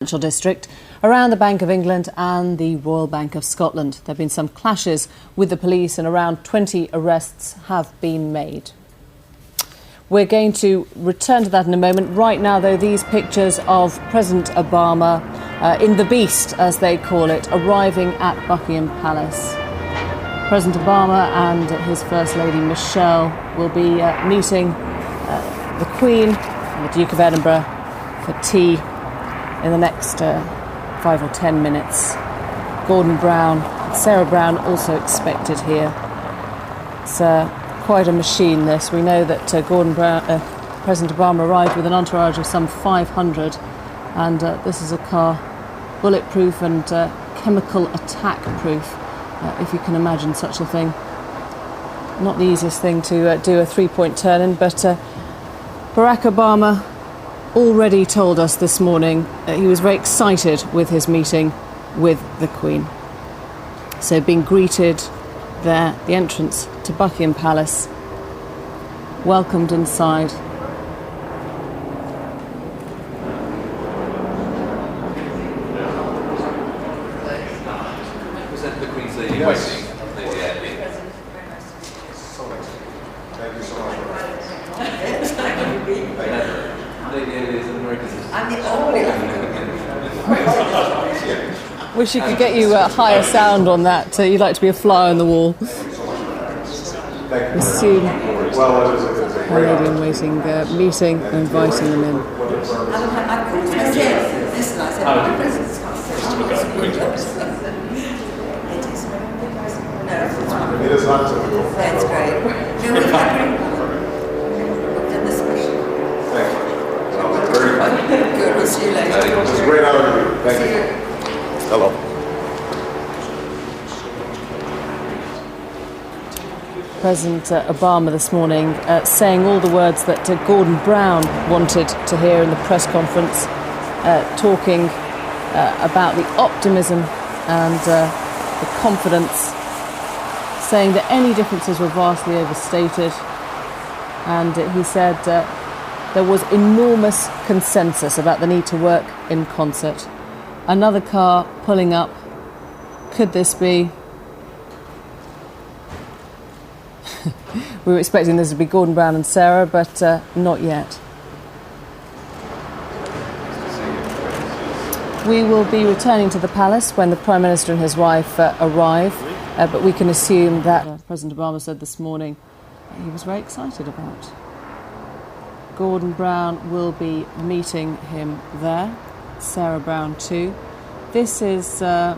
Financial District around the Bank of England and the Royal Bank of Scotland. There have been some clashes with the police and around 20 arrests have been made. We're going to return to that in a moment. Right now, though, these pictures of President Obama in the Beast, as they call it, arriving at Buckingham Palace. President Obama and his First Lady Michelle will be meeting the Queen and the Duke of Edinburgh for tea in the next 5 or 10 minutes. Gordon Brown, Sarah Brown also expected here. It's quite a machine, this. We know that President Obama arrived with an entourage of some 500, and this is a car bulletproof and chemical attack proof, if you can imagine such a thing. Not the easiest thing to do a three-point turn in, but Barack Obama already told us this morning that he was very excited with his meeting with the Queen. So being greeted there, the entrance to Buckingham Palace, welcomed inside. Was that the Queen's Lady waiting? Wish you could get you a higher sound on that. You'd like to be a fly on the wall. We'll soon our lady in waiting meeting and inviting them in. It is not typical. That's great. No, we've done this special. Thank you. Very fun. Good, we'll see you later. It was a great honor to meet you. Thank you. Hello. President Obama this morning saying all the words that Gordon Brown wanted to hear in the press conference, talking about the optimism and the confidence, saying that any differences were vastly overstated, and he said there was enormous consensus about the need to work in concert. Another car pulling up. Could this be? We were expecting this to be Gordon Brown and Sarah, but not yet. We will be returning to the palace when the Prime Minister and his wife arrive, but we can assume that President Obama said this morning he was very excited about. Gordon Brown will be meeting him there, Sarah Brown too. This is the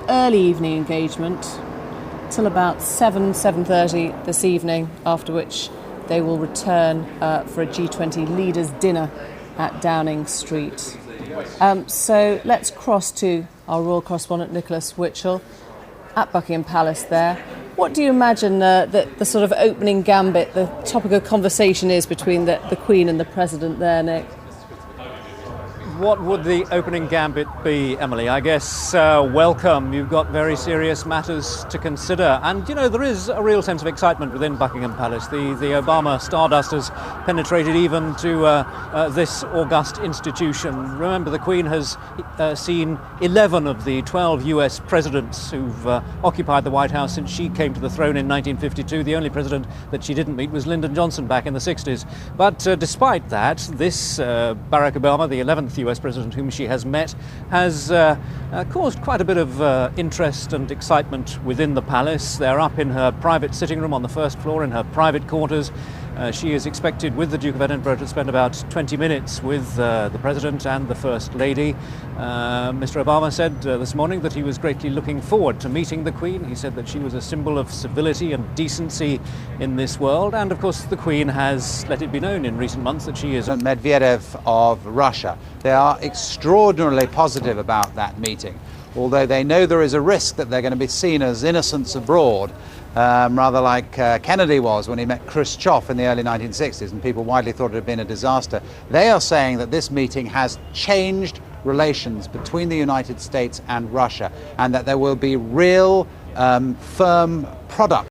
early evening engagement till about 7:30 this evening, after which they will return for a G20 leaders dinner at Downing Street. So let's cross to our royal correspondent Nicholas Witchell at Buckingham Palace there. What do you imagine the sort of opening gambit, the topic of conversation is between the Queen and the President there, Nick? What would the opening gambit be, Emily? I guess welcome. You've got very serious matters to consider. And, you know, there is a real sense of excitement within Buckingham Palace. The Obama stardust has penetrated even to this august institution. Remember, the Queen has seen 11 of the 12 US presidents who've occupied the White House since she came to the throne in 1952. The only president that she didn't meet was Lyndon Johnson back in the 60s. But despite that, this Barack Obama, the 11th US president whom she has met, has caused quite a bit of interest and excitement within the palace. They're up in her private sitting room on the first floor in her private quarters. She is expected with the Duke of Edinburgh to spend about 20 minutes with the President and the First Lady. Mr. Obama said this morning that he was greatly looking forward to meeting the Queen. He said that she was a symbol of civility and decency in this world. And of course, the Queen has let it be known in recent months that she is Medvedev of Russia. They are extraordinarily positive about that meeting, although they know there is a risk that they're going to be seen as innocents abroad, rather like Kennedy was when he met Khrushchev in the early 1960s, and people widely thought it had been a disaster. They are saying that this meeting has changed relations between the United States and Russia, and that there will be real, firm product